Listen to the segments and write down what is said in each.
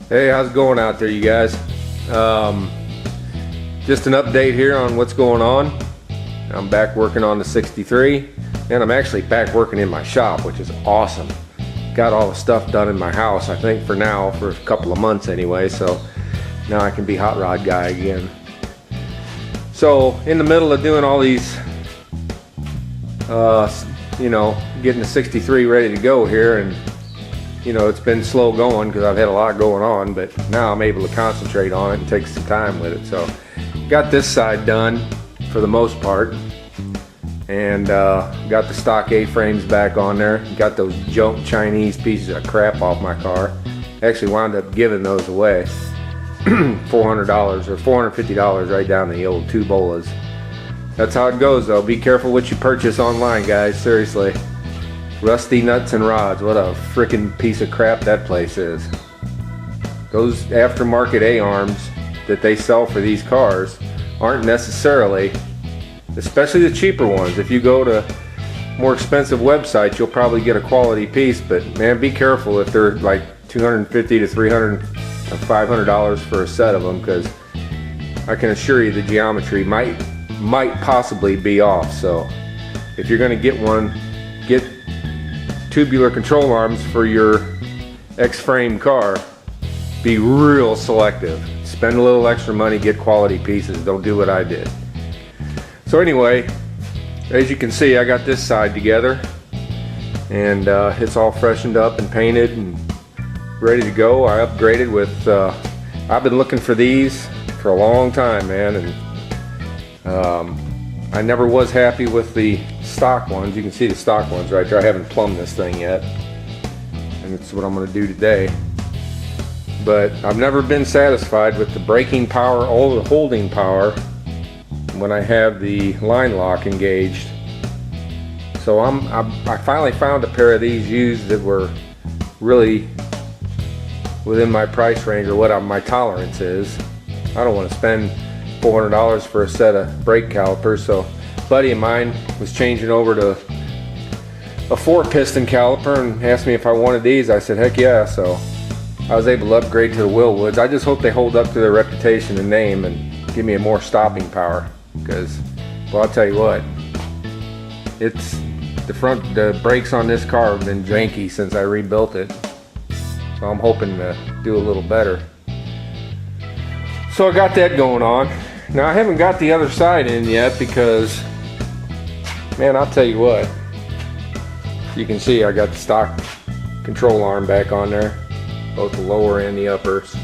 Hey, how's it going out there, you guys? Just an update here on what's going on. I'm back working on the 63, and I'm actually back working in my shop, which is awesome. Got all the stuff done in my house, I think, for now, for a couple of months anyway, so now I can be hot rod guy again. So, in the middle of doing all these, you know, getting the 63 ready to go here, and you know, it's been slow going because I've had a lot going on, but now I'm able to concentrate on it and take some time with it. So got this side done for the most part, and got the stock A-frames back on there. Got those junk Chinese pieces of crap off my car. Actually wound up giving those away. $400 or $450 right down the old two bolas. That's how it goes though. Be careful what you purchase online, guys, seriously. Rusty nuts and rods, what a freaking piece of crap that place is. Those aftermarket A-arms that they sell for these cars aren't necessarily, especially the cheaper ones. If you go to more expensive websites, you'll probably get a quality piece, but man, be careful if they're like $250 to $300 to $500 for a set of them, because I can assure you the geometry might possibly be off. So if you're going to get one, get tubular control arms for your X-frame car. Be real selective. Spend a little extra money, get quality pieces. Don't do what I did. So anyway, as you can see, I got this side together, and it's all freshened up and painted and ready to go. I upgraded with I've been looking for these for a long time, man, and I never was happy with the stock ones. You can see the stock ones right there. I haven't plumbed this thing yet, and it's what I'm going to do today. But I've never been satisfied with the braking power or the holding power when I have the line lock engaged. So I finally found a pair of these used that were really within my price range, or what my tolerance is. I don't want to spend $400 for a set of brake calipers. So a buddy of mine was changing over to a 4-piston caliper and asked me if I wanted these. I said heck yeah, so I was able to upgrade to the Wilwoods. I just hope they hold up to their reputation and name and give me a more stopping power, because, well, I'll tell you what, it's the brakes on this car have been janky since I rebuilt it, so I'm hoping to do a little better. So I got that going on. Now I haven't got the other side in yet because, man, I'll tell you what, you can see I got the stock control arm back on there, both the lower and the uppers.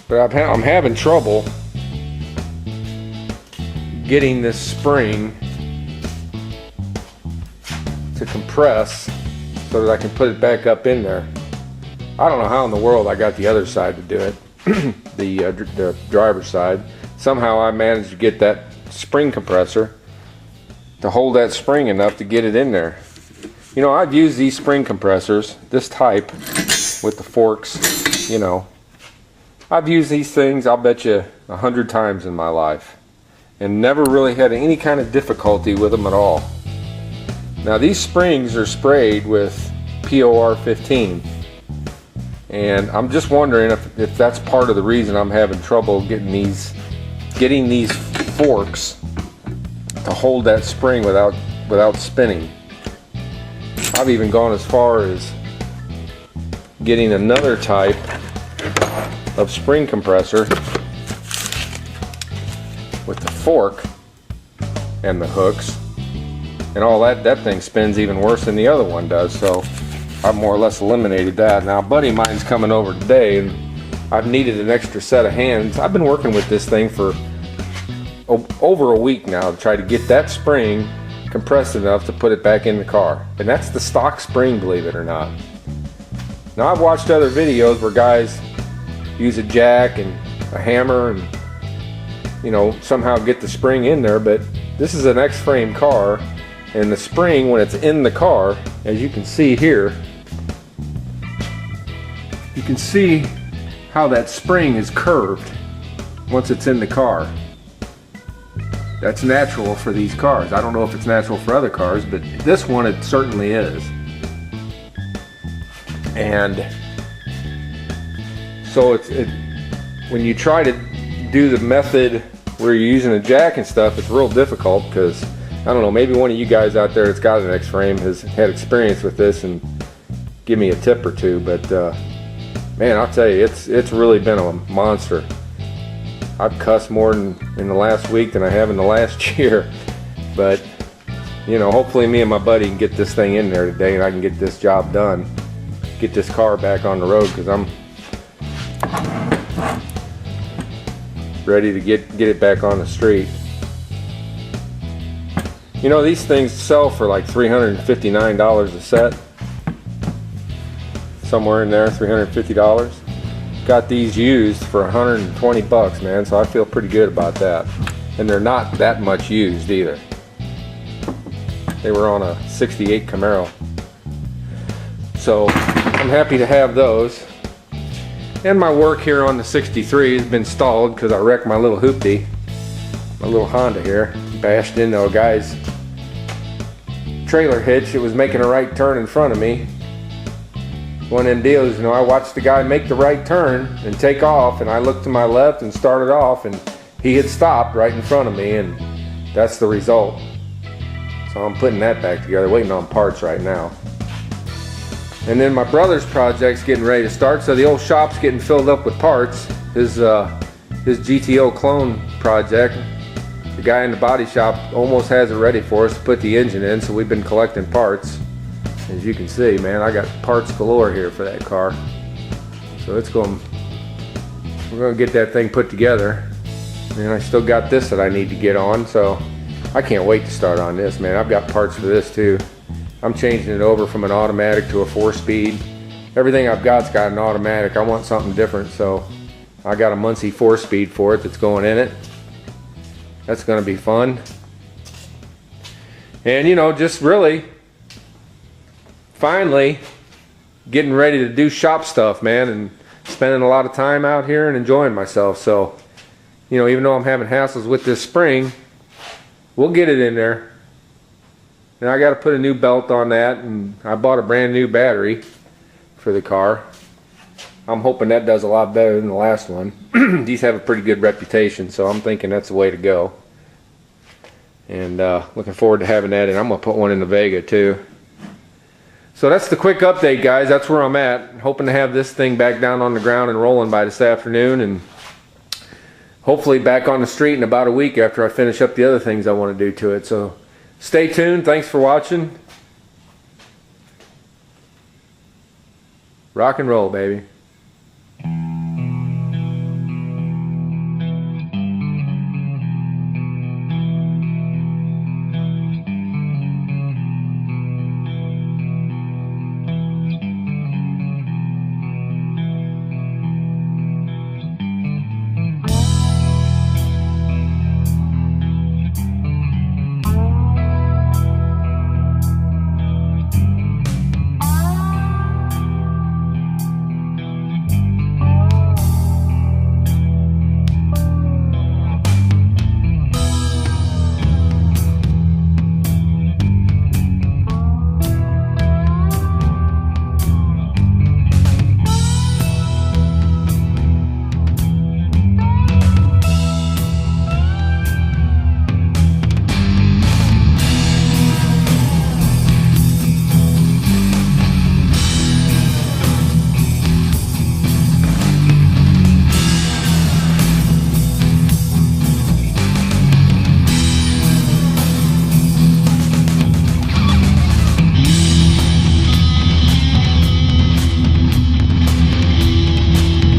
But I'm having trouble getting this spring to compress so that I can put it back up in there. I don't know how in the world I got the other side to do it, the driver's side. Somehow I managed to get that spring compressor to hold that spring enough to get it in there. You know, I've used these spring compressors, this type with the forks, you know. I've used these things, I'll bet you 100 times in my life, and never really had any kind of difficulty with them at all. Now these springs are sprayed with POR 15, and I'm just wondering if that's part of the reason I'm having trouble getting these forks to hold that spring without spinning. I've even gone as far as getting another type of spring compressor with the fork and the hooks and all that. That thing spins even worse than the other one does. So I've more or less eliminated that. Now a buddy of mine's coming over today, and I've needed an extra set of hands. I've been working with this thing for over a week now to try to get that spring compressed enough to put it back in the car. And that's the stock spring, believe it or not. Now I've watched other videos where guys use a jack and a hammer and, you know, somehow get the spring in there, but this is an X-frame car, and the spring, when it's in the car, as you can see here, you can see how that spring is curved once it's in the car. That's natural for these cars. I don't know if it's natural for other cars, but this one it certainly is. And so when you try to do the method where you're using a jack and stuff, it's real difficult because, I don't know, maybe one of you guys out there that's got an X-frame has had experience with this and give me a tip or two. But man, I'll tell you, it's really been a monster. I've cussed more in the last week than I have in the last year. But, you know, hopefully me and my buddy can get this thing in there today and I can get this job done. Get this car back on the road, because I'm ready to get it back on the street. You know, these things sell for like $359 a set. Somewhere in there, $350. Got these used for 120 bucks, man, so I feel pretty good about that. And they're not that much used either. They were on a 68 Camaro. So I'm happy to have those. And my work here on the 63 has been stalled because I wrecked my little hoopty, my little Honda here. Bashed into a guy's trailer hitch. It was making a right turn in front of me. One of them deals, you know, I watched the guy make the right turn and take off, and I looked to my left and started off, and he had stopped right in front of me, and that's the result. So I'm putting that back together, waiting on parts right now. And then my brother's project's getting ready to start, so the old shop's getting filled up with parts. His GTO clone project, the guy in the body shop almost has it ready for us to put the engine in, so we've been collecting parts. As you can see, man, I got parts galore here for that car. So we're going to get that thing put together. And I still got this that I need to get on, so I can't wait to start on this, man. I've got parts for this too. I'm changing it over from an automatic to a 4-speed. Everything I've got's got an automatic. I want something different, so I got a Muncie 4-speed for it that's going in it. That's going to be fun. And, you know, just really finally getting ready to do shop stuff, man, and spending a lot of time out here and enjoying myself. So, you know, even though I'm having hassles with this spring, we'll get it in there. And I got to put a new belt on that, and I bought a brand new battery for the car. I'm hoping that does a lot better than the last one. These have a pretty good reputation, so I'm thinking that's the way to go. And looking forward to having that, and I'm going to put one in the Vega too. So that's the quick update, guys. That's where I'm at. Hoping to have this thing back down on the ground and rolling by this afternoon, and hopefully back on the street in about a week after I finish up the other things I want to do to it. So stay tuned. Thanks for watching. Rock and roll, baby.